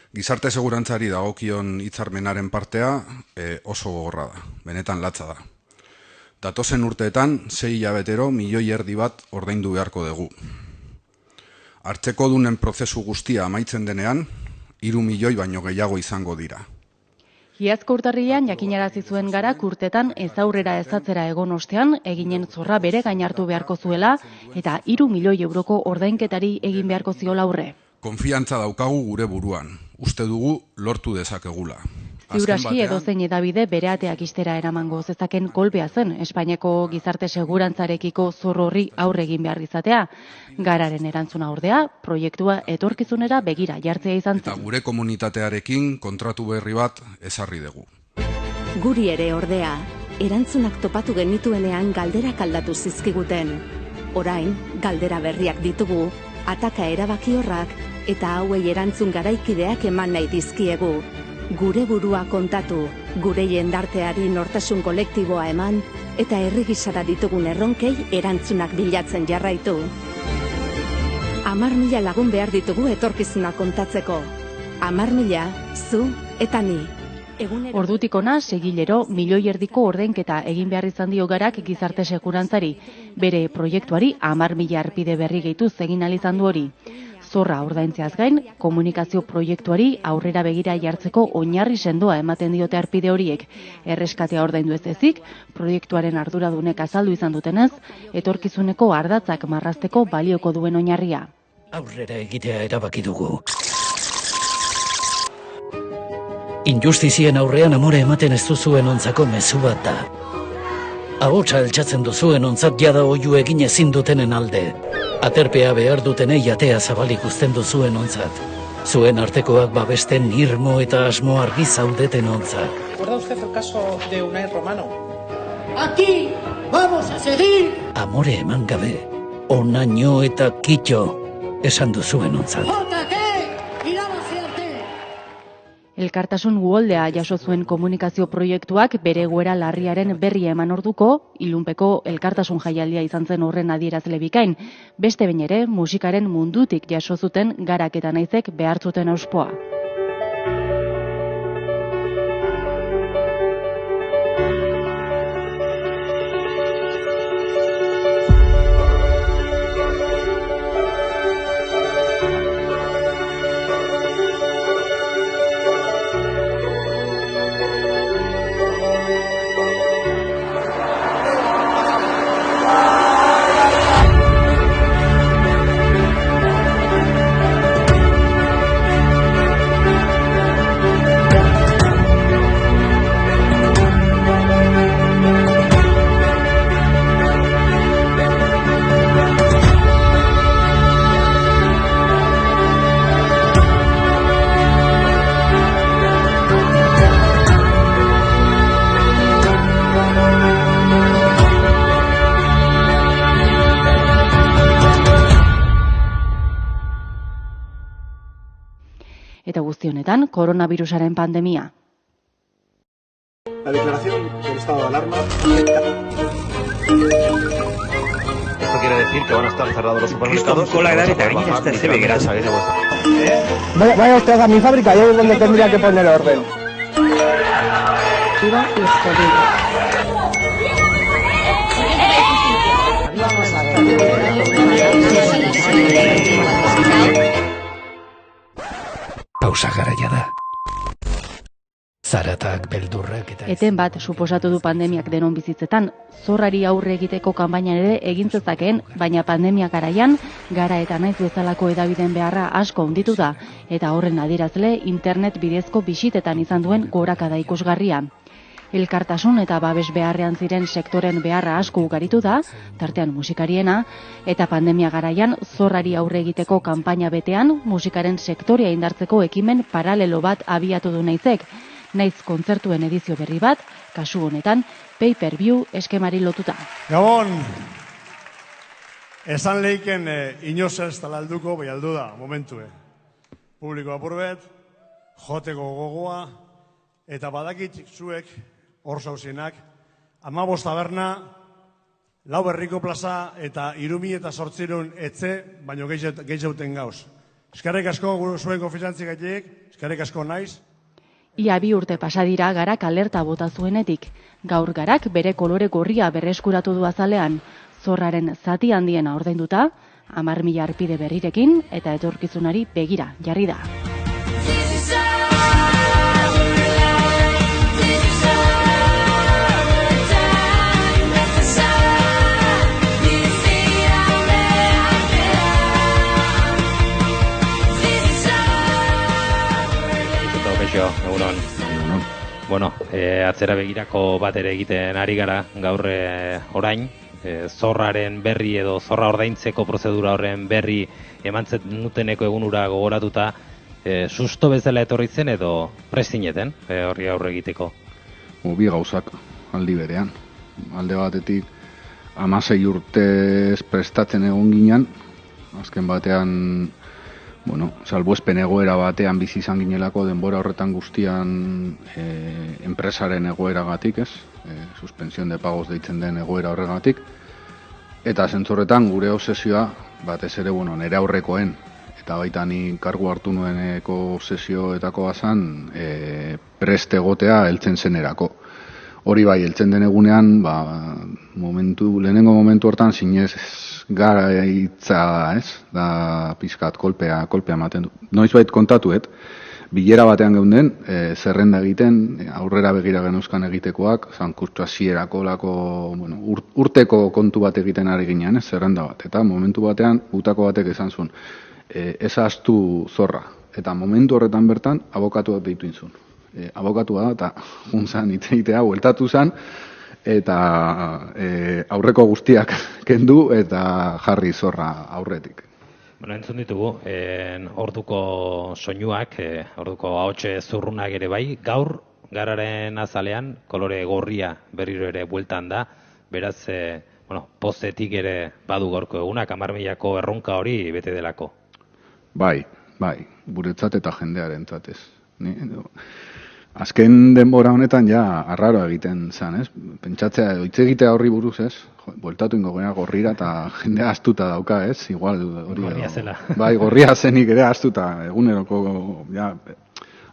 Gizarte segurantzari dagokion hitzarmenaren partea oso gogorra da, benetan latza da. Datozen urteetan, 6 hilabetero €1,5 bat ordaindu beharko dugu. Hartzekodunen prozesu guztia amaitzen denean, 3 milioi baino gehiago izango dira. Iazko urtarrilean jakinarazi zuen Garak urtetan ez aurrera ez atzera egon ostean, eginen zorra bere gain hartu beharko zuela eta 3 milioi euroko ordainketari egin beharko ziola aurre. Konfiantza daukagu gure buruan, uste dugu lortu dezakegula. Ziur aski edozein hedabide bere ateak ixtera eramango zezaken kolpea zen Espainiako gizarte segurantzarekiko zor horri aurre egin behar izatea. Gararen erantzuna ordea, proiektua etorkizunera begira jartzea izan zen. Eta gure komunitatearekin kontratu berri bat ezarri dugu. Guri ere ordea, erantzunak topatu genituenean galderak aldatu zizkiguten. Orain, galdera berriak ditugu, ataka erabakiorrak eta hauei erantzun garaikideak eman nahi dizkiegu. Gure burua kontatu, gure jendarteari nortasun kolektiboa eman eta herri gisara ditugun erronkei erantzunak bilatzen jarraitu. 10.000 lagun behar ditugu etorkizuna kontatzeko. 10.000, zu eta ni. Ordutik ona, segilero, €1,500,000 ordainketa egin behar izan dio Garak gizarte segurantzari. Bere proiektuari 10.000 arpide berri gehituz egin ahal izan du hori. Zorra ordaintzeaz gain, komunikazio proiektuari aurrera begira jartzeko oinarri sendoa ematen diote arpide horiek. Erreskatea ordaindu ez ezik, proiektuaren arduradunek azaldu izan dutenez, etorkizuneko ardatzak marrazteko balioko duen oinarria. Aurrera egitea erabaki dugu. Injustizien aurrean amore ematen ez duzuen ontzako mezu bat da. Ahotsa altxatzen duzuen ontzat jada oihu egin ezin dutenen alde. Aterpea behar dutenei atea zabalik uzten duzuen ontzat. Zuen artekoak babesten irmo eta asmo argi zaudeten ontzat. ¿Recuerda usted el caso de Unai Romano? Aquí vamos a seguir! Amore eman gabe, onaino eta kitxo esan duzuen ontzat. Elkartasun uholdea jaso zuen komunikazio proiektuak bere egoera larriaren berria eman orduko, ilunpeko elkartasun jaialdia izan zen horren adierazle bikain. Beste behin ere, musikaren mundutik jaso zuten Garak eta Naizek behar zuten auspoa. Eta guzti honetan, koronavirusaren pandemia. La declaración del estado de alarma. Esto quiere decir que van a estar cerrados los supermercados. Vaya usted a mi fábrica y ahí es donde tendría que poner orden. Pausa garaia da. Zaratak, beldurrak eta... Eten bat suposatu du pandemiak denon bizitzetan, zorrari aurre egiteko kanpainan ere egin zezakeen, baina pandemia garaian, Gara eta Naiz bezalako hedabideen beharra asko handitu da, eta horren adierazle internet bidezko bisitetan izan duen gorakada ikusgarria. Elkartasun eta babes beharrean ziren sektoren beharra asko ugaritu da, tartean musikariena, eta pandemia garaian zorrari aurre egiteko kanpaina betean musikaren sektorea indartzeko ekimen paralelo bat abiatu du Naizek. Naiz kontzertuen edizio berri bat, kasu honetan, pay-per-view eskemari lotuta. Gabon, esan leiken inoz ez talalduko, bai aldu da, momentue. Publiko apurbet, joteko gogoa, eta badakit zuek, hor zauzienak, 15 taberna, 4 herriko plaza eta 3.800 etxe, baino gehiagoten gauz. Eskerrik asko zuen konfiantzagatik, eskerrik asko naiz. Ia 2 urte pasa dira Garak alerta bota zuenetik. Gaur Garak bere kolore gorria berreskuratu du azalean, zorraren zati handiena ordainduta, 10.000 arpide berrirekin eta etorkizunari begira jarri da. Egunon. Bueno, atzera begirako bat ere egiten ari gara gaur orain, zorraren berri edo zorra ordaintzeko prozedura horren berri emantzen nuteneko egunura gogoratuta, susto bezala etorri zen edo prestineten horri aurre egiteko? Bi gauzak aldi berean. Alde batetik 16 urtez prestatzen egon ginen, azken batean salbuespen egoera batean bizi izan ginelako denbora horretan guztian enpresaren egoeragatik, suspensión de pagos deitzen den egoera horregatik, eta zentzorretan gure obsesioa batez ere nire aurrekoen, eta baita ni kargu hartu nueneko obsesioetakoa zen prest egotea heltzen zenerako. Hori bai, heltzen den egunean, lehenengo momentu hortan zinez garaitza da, da pizkat kolpea ematen du. Noizbait kontatuet, bilera batean geunden, zerrenda egiten, aurrera begira genuzkan egitekoak, zankurtsu hasierako urteko kontu bat egiten ari ginean, zerrenda bat. Eta momentu batean, gutako batek esan zuen, ez ahaztu zorra. Eta momentu horretan bertan, abokatuak deitu inzun. Abokatua da, eta juntzan itzegitea, bueltatu zen, eta aurreko guztiak kendu eta jarri zorra aurretik. Entzun ditugu, orduko soinuak, orduko ahotse zurrunak ere bai, gaur Gararen azalean kolore gorria berriro ere bueltan da, beraz, pozetik ere badu gaurko egunak, 10.000ko erronka hori bete delako. Bai, guretzat eta jendearen zatez. Azken denbora honetan ja arraro egiten zen, pentsatzea edo hitz egitea horri buruz, bueltatu ingo gena gorrira eta jendea astuta dauka, igual hori gorria zela. Bai, gorria zenik ere astuta, eguneroko,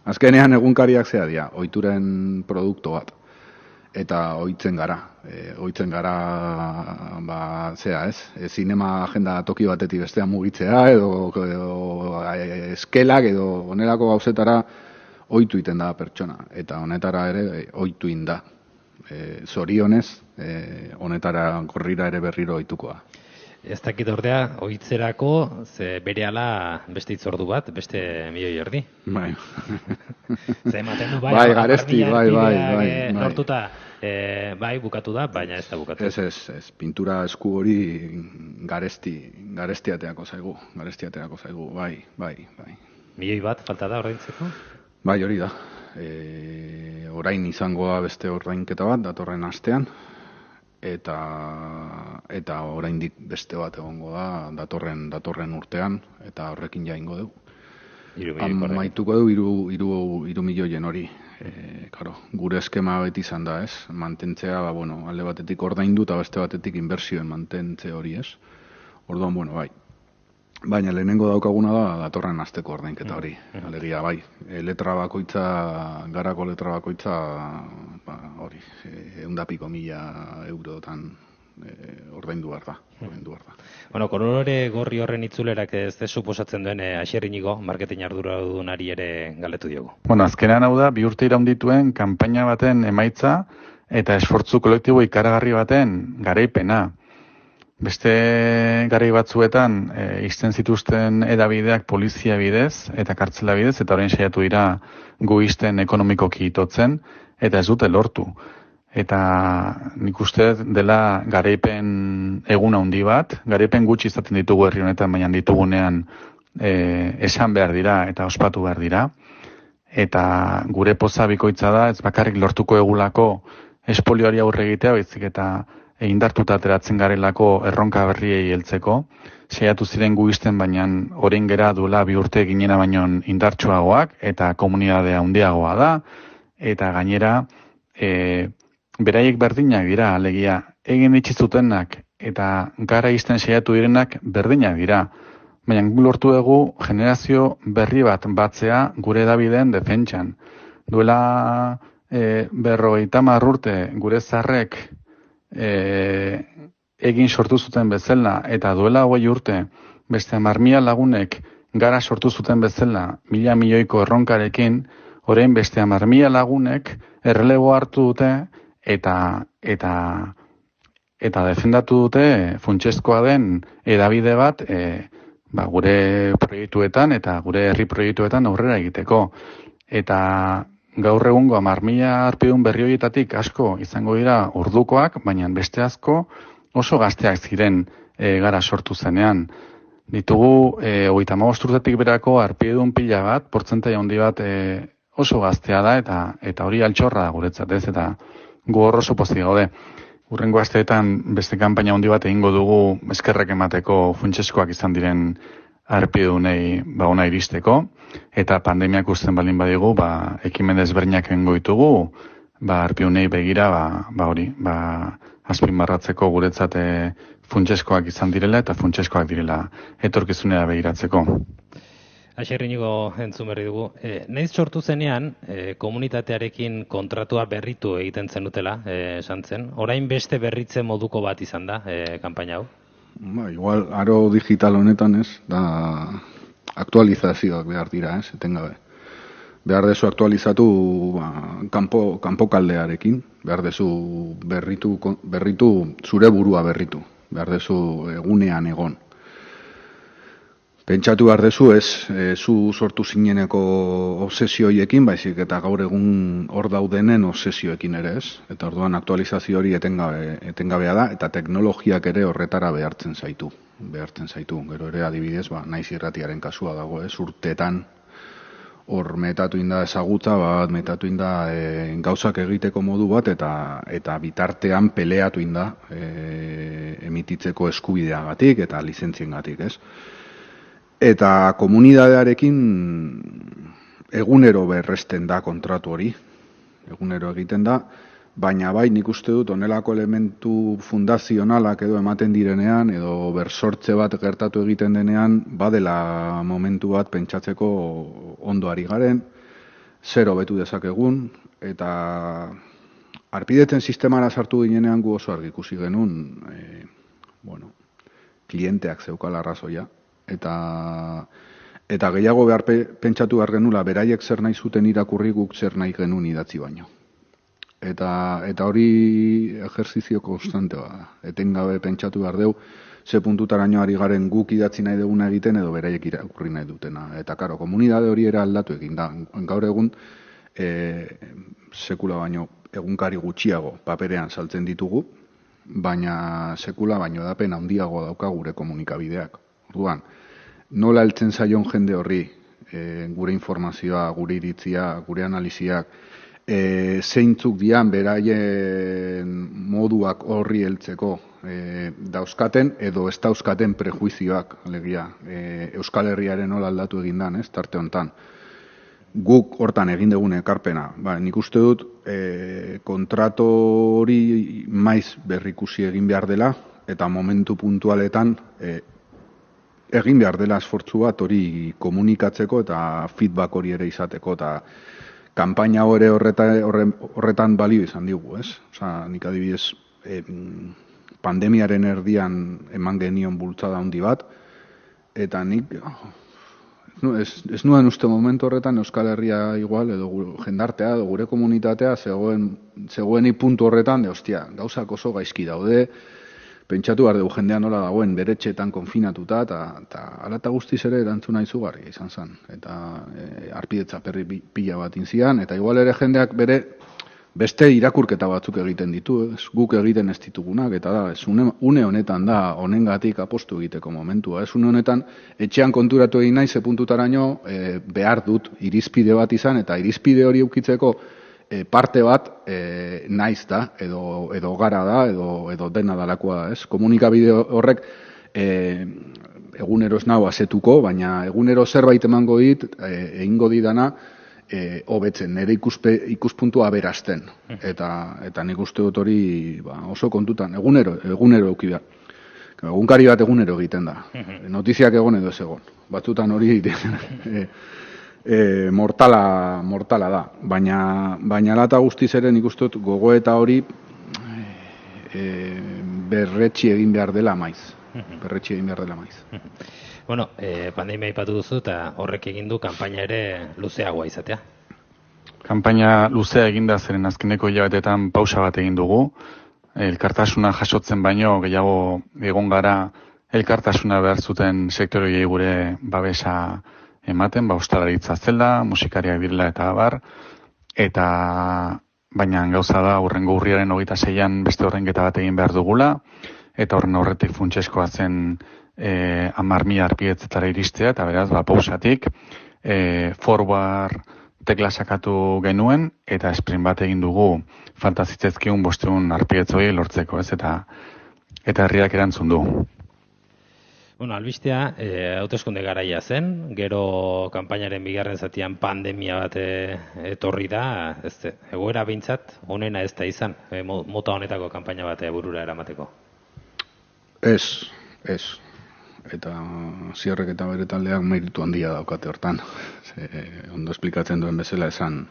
azkenean egunkariak zea dira, ohituren produktu bat, eta ohitzen gara, zinema agenda toki batetik bestea mugitzea, edo eskelak, edo onelako gauzetara, ohitu iten da pertsona, eta honetara ere ohitu inda. Zorionez, honetara gorrira ere berriro ohitukoa. Ez dakit ordea, ohitzerako, ze berehala beste hitzordu bat, beste 1.000.000 Bai. Ze ematen du, bai, garesti, bai. Nortuta, bai, bukatu da, baina ez da bukatu. Ez, pintura esku hori garestiateako zaigu, bai. 1.000.000 bat falta da ordaintzeko? Bai, hori da. Orain izangoa beste ordainketa bat, datorren astean, eta oraindik beste bat egongo da, datorren urtean, eta horrekin jaingo dugu. Maituko du 3 milioien hori. Gure eskema beti izan da, mantentzea, alde batetik ordaindu eta beste batetik inbertsioen mantentze hori, Orduan, bai. Baina lehenengo daukaguna da datorren asteko ordainketa hori. Alegia, bai, Garako letra bakoitza, hori, 100.000 eurotan ordaindu behar da. Kolore gorri horren itzulerak ez suposatzen duen Asier Inigo, marketing arduradunari ere galdetu diogu. Azkenean hau da, 2 urte iraun dituen kanpaina baten emaitza eta esfortzu kolektibo ikaragarri baten garaipena. Beste garai batzuetan izten zituzten edabideak polizia bidez eta kartzela bidez, eta orain saiatu dira gu izten ekonomikoki itotzen, eta ez dute lortu. Eta nik uste dela garaipen egun handi bat, garaipen gutxi izaten ditugu herri honetan, baina ditugunean esan behar dira eta ospatu behar dira. Eta gure poza bikoitza da, ez bakarrik lortuko egulako espolioari aurre egitea, baizik eta indartuta ateratzen garelako erronka berriei heltzeko. Saiatu ziren gu izten, baina orain gera duela 2 urte ginena baino indartsuagoak eta komunitatea handiagoa da, eta gainera beraiek berdinak dira, alegia egin itxizutenak eta gara izten saiatu direnak berdinak dira. baina guk lortu dugu generazio berri bat batzea gure hedabideen defentsan. Duela 50 urte gure zarrek egin sortu zuten bezala, eta duela 20 urte beste 10.000 lagunek gara sortu zuten bezala 1.000 milioiko erronkarekin, orain beste 10.000 lagunek errelebo hartu dute eta defendatu dute funtsezkoa den hedabide bat gure proiektuetan eta gure herri proiektuetan aurrera egiteko. Eta gaur egungo 10.000 harpidun berri horietatik asko izango dira ordukoak, baina beste asko oso gazteak ziren gara sortu zenean. Ditugu 35 urtetik berako harpidun pila bat, portzentai handi bat oso gaztea da eta hori altxorra da guretzat, ez, eta gu hor oso pozik gaude. Hurrengo asteetan beste kanpaina handi bat egingo dugu eskerrak emateko funtsezkoak izan diren harpidunei ona iristeko, eta pandemiak uzten baldin badigu, ekimen desberdinak egingo ditugu, harpidunei begira, azpimarratzeko guretzat funtsezkoak izan direla eta funtsezkoak direla etorkizunera begiratzeko. Aixerrinigo entzun berri dugu. Naiz sortu zenean, komunitatearekin kontratua berritu egiten zenutela, esan zen. Orain beste berritze moduko bat izan da, kanpaina hau? Igual, aro digital honetan ez, da aktualizazioak behar dira, ez, etengabe. Behar dezu aktualizatu kanpo kaldearekin, behar dezu berritu, zure burua berritu, behar dezu egunean egon. Pentsatu behar dezu ez, zu sortu zineneko obsesioiekin, baizik eta gaur egun hor daudenen obsesioekin ere ez. Eta orduan aktualizazio hori etengabea da, eta teknologiak ere horretara behartzen zaitu. Gero ere adibidez, naiz irratiaren kasua dago ez, urteetan hor metatu inda ezagutza bat, metatu inda gauzak egiteko modu bat, eta bitartean peleatu inda emititzeko eskubideagatik eta lizentziengatik ez. Eta komunidadearekin egunero berresten da kontratu hori, egunero egiten da, baina bai nik uste dut onelako elementu fundazionalak edo ematen direnean, edo bersortze bat gertatu egiten denean, badela momentu bat pentsatzeko ondo ari garen, zer hobetu dezakegun, eta harpidetzen sistemara sartu ginenean gu oso argi ikusi genuen, klienteak zeukala arrazoia, eta gehiago behar pentsatu behar genula, beraiek zer nahi zuten irakurri, guk zer nahi genuen idatzi baino. Eta hori ejerzizio konstantea da. Etengabe pentsatu behar deu, ze puntutaraino ari garen guk idatzi nahi duguna egiten edo beraiek irakurri nahi dutena. Eta karo, komunidade hori era aldatu egin da. Gaur egun, sekula baino egunkari gutxiago paperean saltzen ditugu, baina sekula baino edapen handiago dauka gure komunikabideak. Orduan, nola heltzen zaion jende horri, gure informazioa, gure iritzia, gure analiziak, zeintzuk dian beraien moduak horri heltzeko dauzkaten edo ez dauzkaten prejuizioak, alegia, Euskal Herriaren nola aldatu egin dan, ez, tarte hontan. Guk hortan egin dugun ekarpena. Nik uste dut kontrato hori maiz berrikusi egin behar dela eta momentu puntualetan egin behar dela esfortzu bat hori komunikatzeko eta feedback hori ere izateko, eta kanpaina hori horretan balio izan digu, ez? Osa, nik adibidez pandemiaren erdian eman genion bultzada handi bat, eta nik ez nuen uste momentu horretan Euskal Herria igual, edo jendartea, edo gure komunitatea zegoen puntu horretan, ostia, gauzak oso gaizki daude, pentsatu behar dugu jendean nola dagoen beretxeetan konfinatuta, eta alata guztiz ere erantzuna izugarria izan zen. Eta harpidetza perri pila bat inzian, eta igual ere jendeak bere beste irakurketa batzuk egiten ditu, guk egiten ez ditugunak, eta da, une honetan da, honengatik apostu egiteko momentua. Une honetan, etxean konturatu egin nahi, ze puntutaraino behar dut irizpide bat izan, eta irizpide hori eukitzeko parte bat naiz da, edo gara da, edo dena dalakoa da, ez? Komunikabide horrek egunero ez nago azetuko, baina egunero zerbait emango dit, egingo didana, hobetzen, nire ikuspuntua aberazten. Eta nik uste dut hori oso kontutan, egunero euki behar. Egunkari bat egunero egiten da. Notiziak egon edo ez egon. Batzutan hori mortala da. Baina lata guztiz ere nik uste dut gogoeta hori berretsi egin behar dela maiz. Bueno, pandemia aipatu duzu eta horrek egin du kanpaina ere luzeagoa izatea. Kanpaina luzea eginda zeren azkeneko hilabetetan pausa bat egin dugu. Elkartasuna jasotzen baino gehiago egon gara elkartasuna behar zuten sektoriei gure babesa ematen, ostalaritza zela, musikariak direla eta abar, eta baina gauza da hurrengo urriaren 26an beste horrenketa bat egin behar dugula, eta horren aurretik funtseskoa zen 10.000 arpietzetara iristea, eta beraz, pausatik, forward tekla sakatu genuen, eta sprint bat egin dugu falta zitzezkiun 500 arpietzoi lortzeko, ez, eta herriak erantzun du. Bueno, albistea, hauteskunde garaia zen, gero kanpainaren bigarren zatian pandemia bat etorri da, egoera behintzat, honena ez da izan, mota honetako kanpaina bat burura eramateko. Ez. Eta Zierrek eta bere taldeak meritu handia daukate hortan. Ondo esplikatzen duen bezala esan.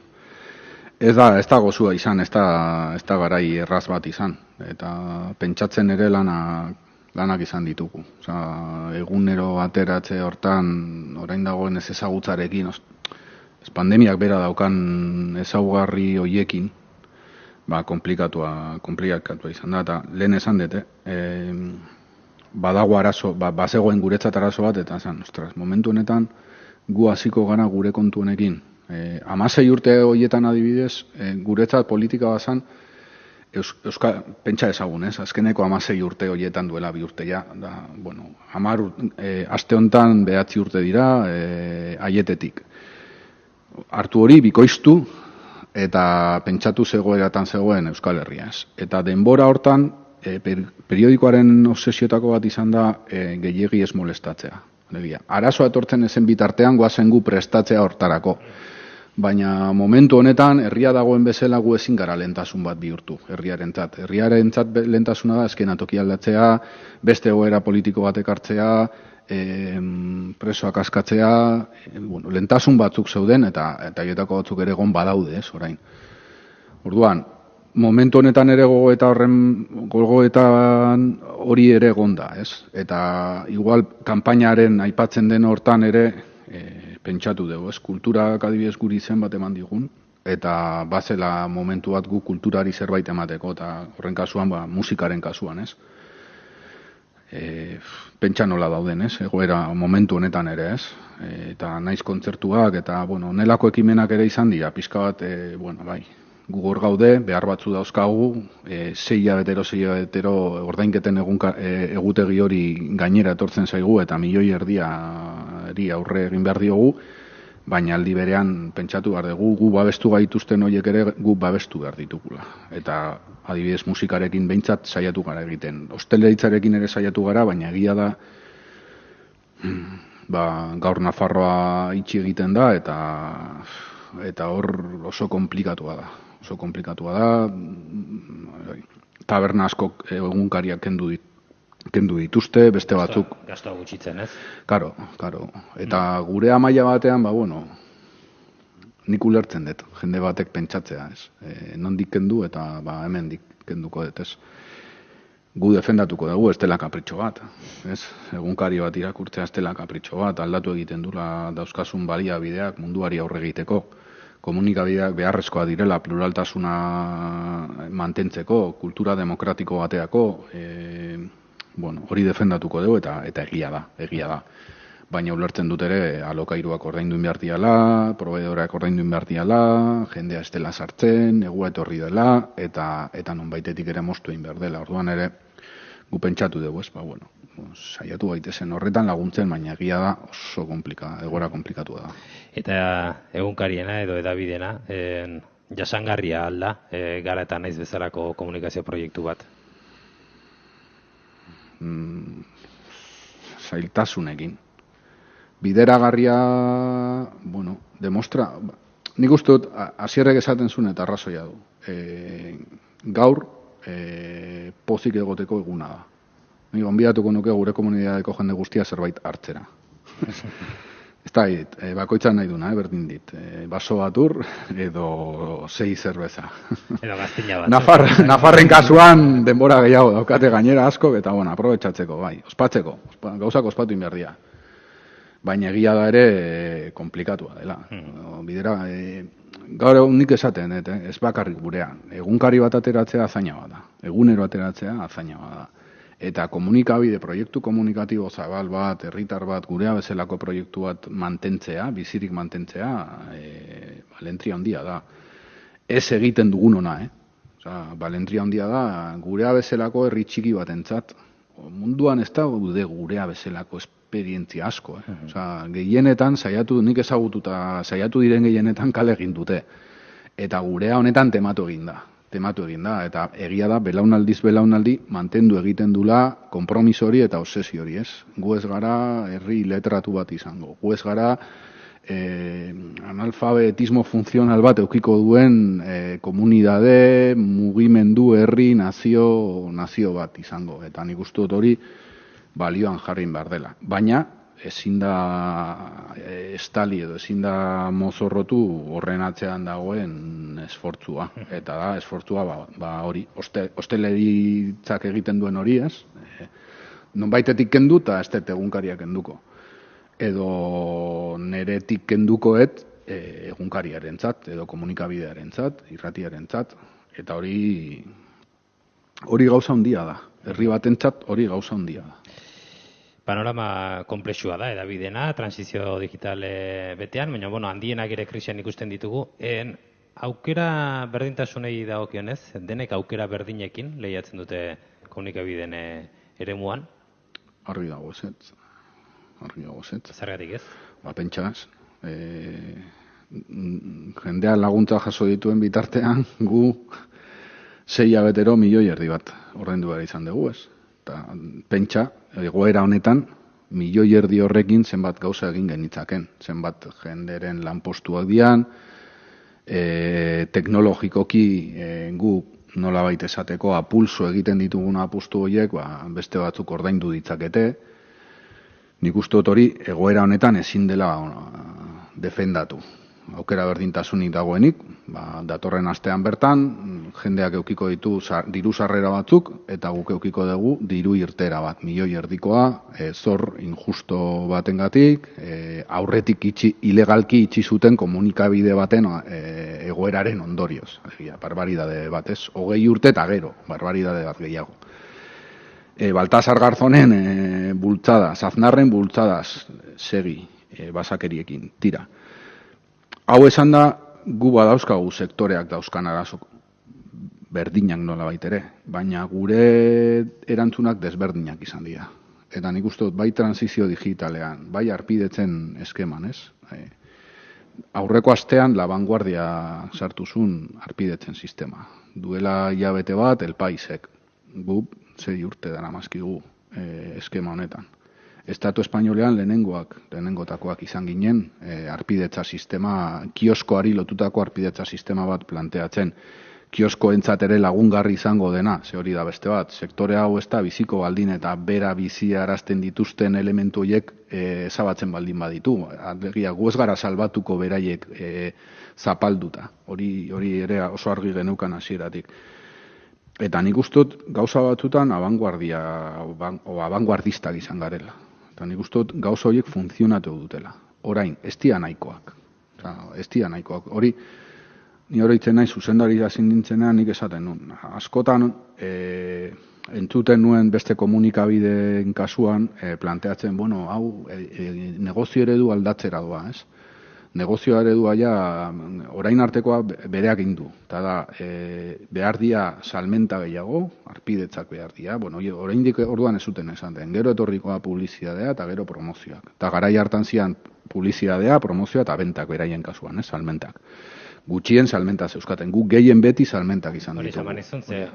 Ez da gozua izan, ez da garai erraz bat izan. Eta pentsatzen ere lanak izan ditugu. Egunero ateratze hortan, orain dagoen ez ezagutzarekin, pandemiak bera daukan ezaugarri hoiekin, komplikatua izan da. Eta lehen esan dute, badago arazo, bazegoen guretzat arazo bat, eta momentu honetan gu hasiko gara gure kontu honekin. 16 urte horietan adibidez, guretzat politika bazan, pentsa ezagun, azkeneko 16 urte horietan duela 2 urte ja, 10 aste honetan 9 urte dira, aietetik. Hartu hori bikoiztu, eta pentsatu zegoeratan zegoen Euskal Herria. Eta denbora hortan, periodikoaren obsesiotako bat izan da gehiegi ez molestatzea. Arazoa etortzen ezen bitartean goazen gu prestatzea hortarako. Baina momentu honetan, herria dagoen bezala gu ezin gara lehentasun bat bihurtu, herriarentzat. Herriarentzat lehentasuna da, azkena toki aldatzea, beste egoera politiko bat ekartzea, presoak askatzea, lehentasun batzuk zeuden, eta haietako batzuk ere egon badaude, orain. Orduan, momentu honetan ere gogoetan hori ere egonda, ez? Eta igual kanpainaren aipatzen den hortan ere pentsatu dugu, ez? Kulturak adibidez guri zen bat eman digun, eta bazela momentu bat gu kulturari zerbait emateko, eta horren kasuan, musikaren kasuan, ez? Pentsa nola dauden, ez? Egoera momentu honetan ere, ez? Eta naiz kontzertuak, eta, nelako ekimenak ere izan dira, pixka bat, bai, gu hor gaude, behar batzu dauzkagu, 6 hilabetero ordainketen egutegi hori gainera etortzen zaigu, eta 1,5 milioi aurre egin behar diogu, baina aldi berean pentsatu behar dugu, gu babestu gaituzten horiek ere gu babestu behar ditugula. Eta adibidez musikarekin behintzat saiatu gara egiten. Ostalaritzarekin ere saiatu gara, baina egia da, gaur Nafarroa itxi egiten da, eta hor oso komplikatua da. Taberna asko egunkariak kendu dituzte, beste batzuk. Gastoa gutxitzen, ez? Karo. Eta gure amaia batean, nik ulertzen dut, jende batek pentsatzea, ez? Nondik kendu eta hemendik kenduko dut, ez? Gu defendatuko dugu, ez dela kapritxo bat, ez? Egunkari bat irakurtzea ez dela kapritxo bat, aldatu egiten dula dauzkasun baliabideak munduari aurre egiteko. Komunikabideak beharrezkoa direla pluraltasuna mantentzeko, kultura demokratiko bateako, hori defendatuko dugu eta egia da. Baina ulertzen dut ere alokairuak ordaindu behar diala, proveedorak ordaindu behar diala, jendea ez dela sartzen, negua etorri dela, eta nonbaitetik ere moztu egin behar dela. Orduan ere, gu pentsatu dugu, ez? Saiatu gaitezen horretan laguntzen, baina egia da oso egoera komplikatu da. Eta egunkariena edo edabidena, jasangarria alda, gara eta naiz bezalako komunikazio proiektu bat? Zailtasunekin. Bideragarria, demostra, nik uste dut, Hasierrek esaten zuen eta arrazoia du. Gaur, pozik egoteko eguna da. Ni gonbidatuko nuke gure komunitateko jende guztia zerbait hartzera. Ez da, bakoitzan nahi duna, berdin dit. Baso bat ur edo 6 zerbeza. Edo gaztina bat. Nafarren kasuan denbora gehiago daukate gainera asko, eta aprobetxatzeko, bai, ospatzeko, gauzak ospatu inberdia. Baina egia da ere komplikatua dela. Bidera, gaur egun nik esaten, ez bakarrik gurean. Egunkari bat ateratzea azaina bat da. Egunero ateratzea azaina bat da. Eta komunikabide, proiektu komunikatibo zabal bat, herritar bat, gurea bezalako proiektu bat mantentzea, bizirik mantentzea, balentria handia da. Ez egiten dugun ona, balentria handia da, gurea bezalako herri txiki bat entzat. Munduan ez da gurea bezalako esperientzia asko. Gehienetan, nik ezagututa, saiatu diren gehienetan kale egin dute. Eta gurea honetan tematu egin da, eta egia da, belaunaldiz belaunaldi, mantendu egiten dula konpromiso hori eta obsesio hori, ez? Gu ez gara herri letratu bat izango, gu ez gara analfabetismo funtzional bat eukiko duen komunidade, mugimendu, herri, nazio bat izango, eta nik uste dut hori balioan jarrin behar dela. Baina, ezin da estali edo ezin da mozorrotu horren atzean dagoen esfortzua. Eta da, esfortzua hori, osteleritzak egiten duen hori, ez? Nonbaitetik kendu eta ez dut egunkariak kenduko. Edo neretik kendukoet egunkariarentzat, edo komunikabidearentzat, irratiarentzat, eta hori gauza handia da. Herri batentzat hori gauza handia da. Panorama komplexua da, edabidena, transizio digital betean, baina handienak ere krisian ikusten ditugu. Aukera berdintasunei dagokionez, denek aukera berdinekin lehiatzen dute komunikabideen eremuan? Argi dago ezetz. Zergatik ez? Pentsaz, jendea laguntza jaso dituen bitartean, gu 6 hilabetero 1,5 milioi bat ordaindu behar izan dugu, ez? Eta pentsa, egoera honetan, 1,5 milioi horrekin zenbat gauza egin genitzaken. Zenbat jenderen lanpostuak dian, teknologikoki gu nolabait esateko apulso egiten ditugun apustu horiek, beste batzuk ordaindu ditzakete. Nik uste dut hori egoera honetan ezin dela defendatu. Aukera berdintasunik dagoenik, datorren astean bertan, jendeak eukiko ditu diru sarrera batzuk, eta guk eukiko dugu diru irtera bat, 1,5 milioi, zor injusto batengatik, aurretik ilegalki itxi zuten komunikabide baten egoeraren ondorioz. Barbaridade bat, ez? 20 urte eta gero, barbaridade bat gehiago. Baltasar Garzonen bultzada, Aznarren bultzadaz segi basakeriekin, tira. Hau esan da, gu badauzkagu sektoreak dauzkan arazok berdinak nola baitere, baina gure erantzunak desberdinak izan dira. Eta nik uste dut, bai transizio digitalean, bai arpidetzen eskeman, ez? Aurreko astean, La Vanguardia sartuzun arpidetzen sistema. Duela hilabete bat, El Paisek. Gu 6 urte dara mazkigu eskema honetan. Estatu espainolean lehenengotakoak izan ginen, arpidetza sistema, kioskoari lotutako arpidetza sistema bat planteatzen. Kioskoentzat ere lagungarri izango dena, ze hori da beste bat. Sektore hau ez da biziko baldin eta bera biziarazten dituzten elementu horiek ezabatzen baldin baditu. Alegia, gu ez gara salbatuko beraiek zapalduta. Hori ere oso argi geneukan hasieratik. Eta nik uste dut gauza batzutan abanguardistak izan garela. Eta nik uste dut gauza horiek funtzionatu dutela. Orain, ez dira nahikoak. Hori, ni oroitzen nahi zuzendari hasi nintzenean nik esaten nuen. Askotan, entzuten nuen beste komunikabideen kasuan, planteatzen, hau negozio eredu aldatzera doa, ez? Negozio eredua orain artekoa bereak indu. Eta da, behar dia salmenta gehiago, arpidetzak behar dia. Oraindik orduan ez zuten esan den. Gero etorrikoa publizidadea eta gero promozioak. Eta garai hartan zian publizidadea, promozioa eta bentak beraien kasuan, salmentak. Gutxien salmenta zeuskaten. Guk gehien beti salmentak izan ditugu. Hori izan izan,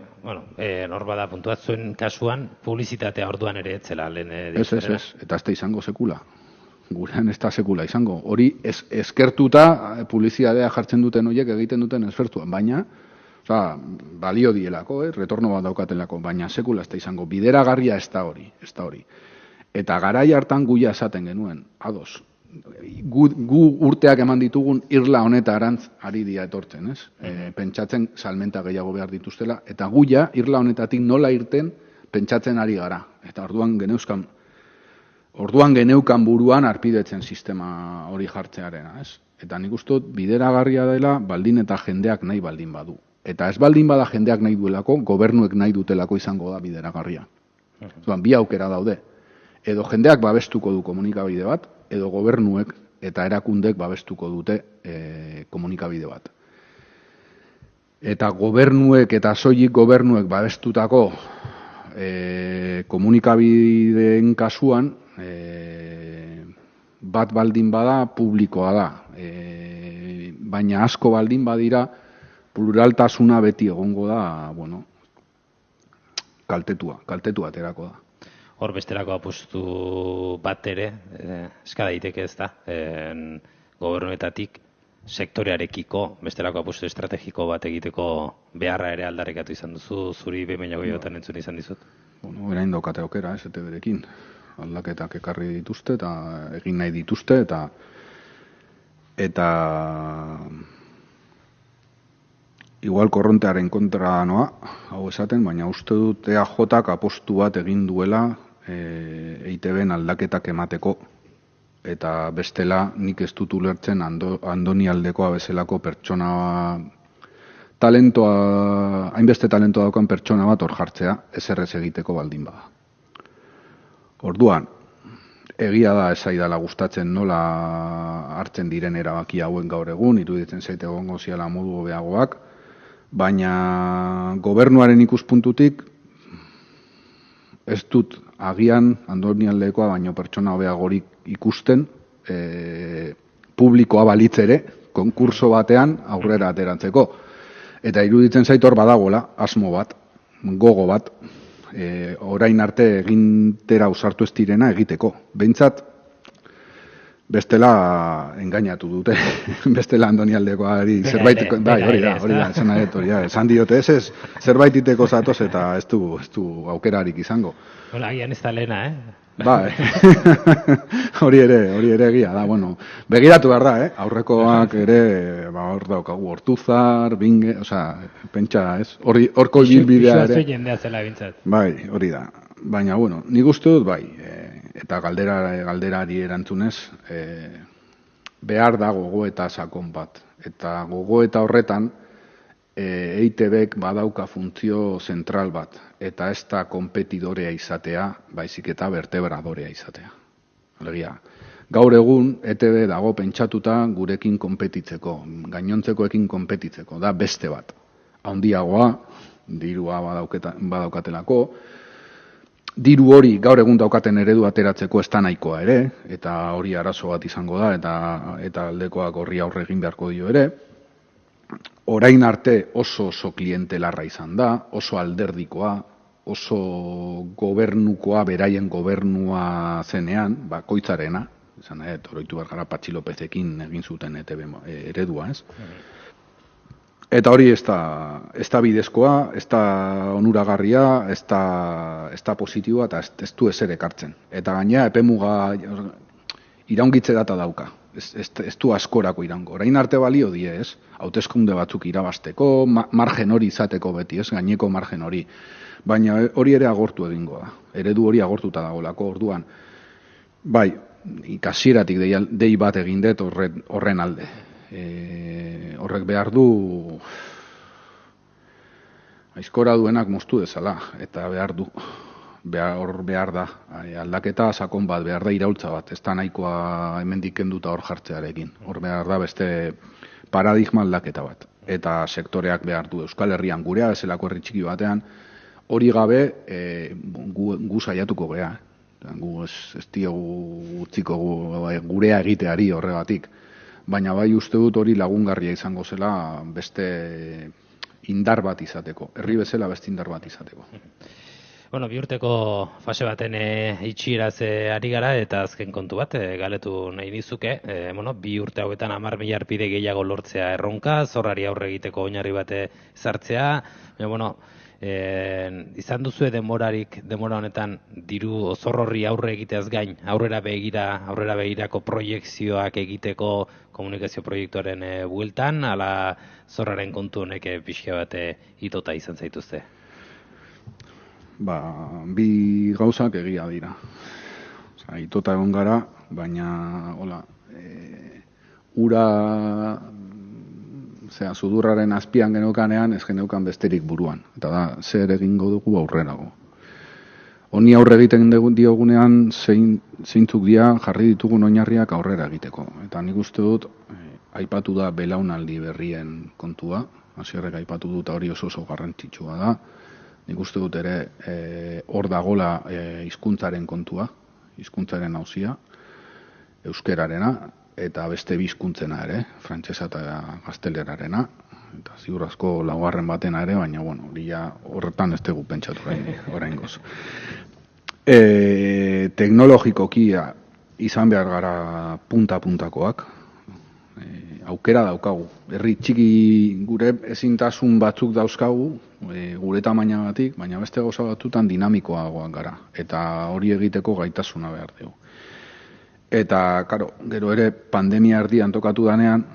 norbada puntuatzuen kasuan, publizitatea orduan ere etzela lehen. Ez, eta ez da izango sekula. Gurean ez da sekula izango. Hori eskertuta publizidadea jartzen duten horiek egiten duten esfertuan, baina da, balio dielako, retorno bat daukatelako, baina sekula ez da izango, bideragarria ez da hori. Eta garai hartan guia esaten genuen, ados, gu urteak eman ditugun irla honetarantz ari dia etortzen, ez? Pentsatzen salmenta gehiago behar dituztela, eta guia irla honetatik nola irten pentsatzen ari gara. Eta orduan geneukan buruan arpidetzen sistema hori jartzearena, ez? Eta nik uste dut bideragarria dela baldin eta jendeak nahi baldin badu. Eta ez baldin bada jendeak nahi duelako, gobernuek nahi dutelako izango da bideragarria. Bi aukera daude. Edo jendeak babestuko du komunikabide bat, edo gobernuek eta erakundek babestuko dute komunikabide bat. Eta gobernuek eta soilik gobernuek babestutako komunikabideen kasuan bat baldin bada publikoa da. Baina asko baldin badira pluraltasuna beti egongo da, bueno, kaltetua aterako da. Hor besterako apustu bat ere, eska daiteke ez da, gobernuetatik sektorearekiko besterako apustu estrategiko bat egiteko beharra ere aldarrikatu izan duzu, zuri behin jotan entzun izan dizut? Bueno, erain daukate aukera, ez, berekin. Aldaketak ekarri dituzte eta egin nahi dituzte eta igual korrontearen kontra noa, hau esaten, baina uste dut EAJak apostu bat egin duela EITB-en aldaketak emateko. Eta bestela nik ez dut ulertzen Andoni Aldekoa bezalako pertsona hainbeste talentoa daukan pertsona bat hor jartzea, eserrez egiteko baldin bada. Orduan, egia da esaidala gustatzen nola hartzen diren erabaki hauen gaur egun, iruditzen zaite egongo ziala modu hobeagoak, baina gobernuaren ikuspuntutik ez dut agian Andoni Aldekoa baino pertsona hobeagorik ikusten publikoa balitz ere, konkurso batean aurrera ateratzeko. Eta iruditzen zait hor badagola, asmo bat, gogo bat, orain arte egintera ausartu ez direna egiteko. Behintzat, bestela engainatu dute, bestela Andoni Aldekoari zerbait, hori da, esan diote ez, zerbait iteko zatoz eta ez du aukerarik izango. Hola, agian ez da lehena, hori ere egia da, bueno, begiratu behar da, aurrekoak ere, hor daukagu Hortuzar, Binge, pentsa, ez, horko ibilbidea ere. Jendea zela bintzat. Bai, hori da, baina, bueno, nik uste dut, bai, eta galderari erantzunez, behar da gogoeta sakon bat, eta gogoeta horretan, EITBek badauka funtzio zentral bat, eta ez da konpetidorea izatea, baizik eta vertebradorea izatea. Alegia, gaur egun ETB dago pentsatuta gurekin konpetitzeko, gainontzekoekin konpetitzeko, da beste bat. Handiagoa, dirua badaukatelako, diru hori gaur egun daukaten eredu ateratzeko ez da nahikoa ere, eta hori arazo bat izango da, eta Aldekoak horri aurre egin beharko dio ere. Orain arte oso klientelarra izan da, oso alderdikoa, oso gobernukoa, beraien gobernua zenean, bakoitzarena, izan oroitu behar gara Patxi Lopezekin egin zuten eredua, ez? Eta hori ez da bidezkoa, ez da onuragarria, ez da positiboa, eta ez du ezer ekartzen. Eta gainera, epemuga iraungitze data dauka. Ez du askorako irango. Orain arte balio die, ez? Hauteskunde batzuk irabasteko, margen hori izateko beti, ez? Gaineko margen hori. Baina hori ere agortu egingo da. Eredu hori agortuta dagolako orduan. Bai, ikasieratik dei bat egin dut horren alde. Horrek behar du aizkora duenak moztu dezala, eta behar du. Hor behar da, aldaketa sakon bat, behar da iraultza bat, ez da nahikoa hemendik kenduta hor jartzearekin. Hor behar da beste paradigma aldaketa bat. Eta sektoreak behar du Euskal Herrian gurea, bezalako herri txiki batean, hori gabe gu saiatuko gea. Gu ez diogu utziko gurea egiteari horregatik. Baina bai uste dut hori lagungarria izango zela beste indar bat izateko. Herri bezala beste indar bat izateko. Bueno, bi urteko fase baten itxieraz ari gara, eta azken kontu bat, galetu nahi dizuke, bi urte hauetan 10.000 arpide gehiago lortzea erronka, zorrari aurre egiteko oinarri bate ezartzea, izan duzue demora honetan diru zor horri aurre egiteaz gain, aurrera begirako proiekzioak egiteko komunikazio proiektuaren bueltan, ala zorraren kontu honek pixka bat itota izan zaituzte? Bi gauzak egia dira. Itota egon gara, baina ura sudurraren azpian geneukanean, ez geneukan besterik buruan. Eta da, zer egingo dugu aurrerago. Honi aurre egiten diogunean, zeintzuk dira jarri ditugun oinarriak aurrera egiteko. Eta nik uste dut, aipatu da belaunaldi berrien kontua, hasierrek aipatu dut hori oso garrantzitsua da. Nik uste dut ere hor dagola hizkuntzaren kontua, hizkuntzaren auzia, euskerarena, eta beste bi hizkuntzena ere, frantsesa eta gaztelerarena, eta ziur asko laugarren batena ere, baina horretan ez dugu pentsatu oraingoz. Teknologikoki izan behar gara punta-puntakoak, aukera daukagu. Herri txiki gure ezintasun batzuk dauzkagu, gure tamainagatik, baina beste gauza batzutan dinamikoagoak gara. Eta hori egiteko gaitasuna behar dugu. Eta, gero ere pandemia erdian tokatu danean,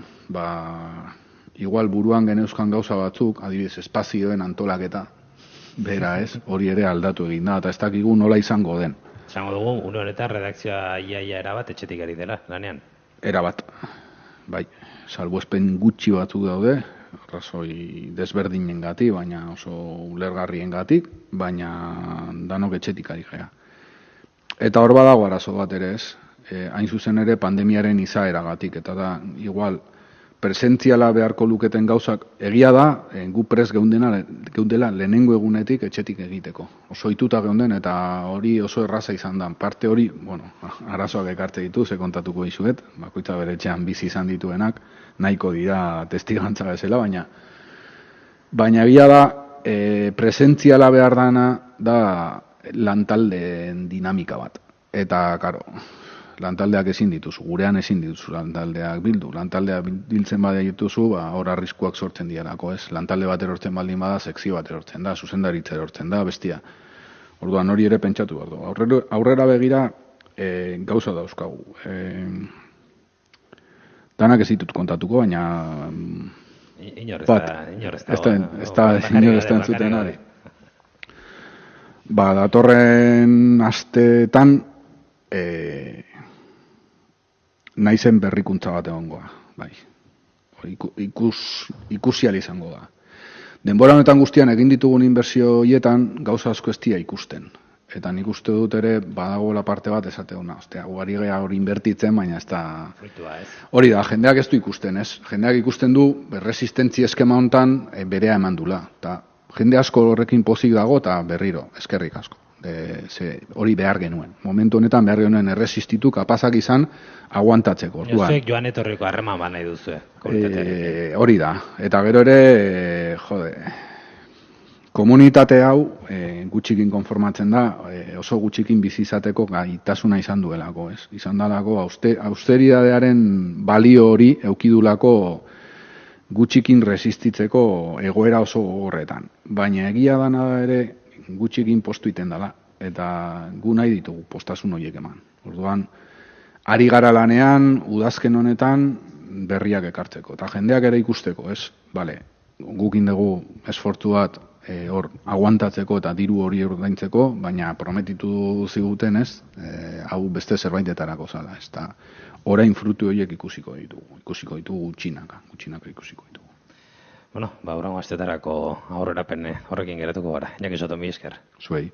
igual buruan geneuzkan gauza batzuk, adibidez espazioen antolaketa, bera ez, hori ere aldatu egin da, eta ez dakigu nola izango den. Izango dugu, une honetan redakzioa iaia erabat etxetik ari dela, lanean? Erabat. Bai, salbuespen gutxi batzuk daude, arrazoi desberdinengatik, baina oso ulergarriengatik, baina danok etxetik ari gara. Eta hor badago arazo bat ere ez, hain zuzen ere pandemiaren izaeragatik, eta da, igual, presentziala beharko luketen gauzak egia da, gu prest geundela lehenengo egunetik etxetik egiteko. Oso ituta geunden eta hori oso erraza izan da. Parte hori, arazoak ekarte ditu, ze kontatuko dizuet, bakoitza bere etxean bizi izan dituenak, nahiko dira testigantza bezala, baina egia da, presentziala behar dana da lantaldeen dinamika bat. Eta, lantaldeak ezin dituzu, gurean ezin dituzu lantaldeak bildu. Lantaldeak biltzen bada dituzu, hor arriskuak sortzen dialako, ez? Lantalde bat erortzen baldin bada, sekzio bat erortzen da, zuzendaritza erortzen da, bestia. Orduan hori ere pentsatu behar du. Aurrera begira gauza dauzkagu. Danak ez ditut kontatuko, baina... Inor ez da entzuten ari. Datorren asteetan naizen berrikuntza bat egongoa, bai. Ikusial izango da. Denbora honetan guztian egin ditugun inbertsio hietan gauza asko ez dira ikusten. Eta nik uste dut ere badagoela parte bat esateuna. Ugari geha hori inbertitzen, baina ez da... Hori da, jendeak ez du ikusten, ez? Jendeak ikusten du, resistentzi eskema honetan berea eman dula. Jende asko horrekin pozik dago eta berriro, eskerrik asko. Hori behar genuen. Momentu honetan behar genuen erresistitu kapazak izan aguantatzeko. Joan etorriko harreman bat nahi duzue. Hori da. Eta gero ere, komunitate hau gutxikin konformatzen da, oso gutxikin bizi izateko gaitasuna izan duelako, ez? Izan dalako austeridadearen balio hori eukidulako gutxikin resistitzeko egoera oso gogorretan. Baina egia dana da ere gutxikin postu iten dela, eta gu nahi ditugu postasun horiek eman. Orduan, ari gara lanean, udazken honetan, berriak ekartzeko. Eta jendeak ere ikusteko, ez? Gukin dugu esfortzu bat hor aguantatzeko eta diru hori ordaintzeko, baina prometitu ziguten, ez? Hau beste zerbaitetarako zala, ez da orain frutu horiek ikusiko ditugu gutxinaka ikusiko ditugu. Bueno, hurrengo astetarako aurrerapen horrekin geratuko gara. Iñaki Soto, mi esker. Zuei.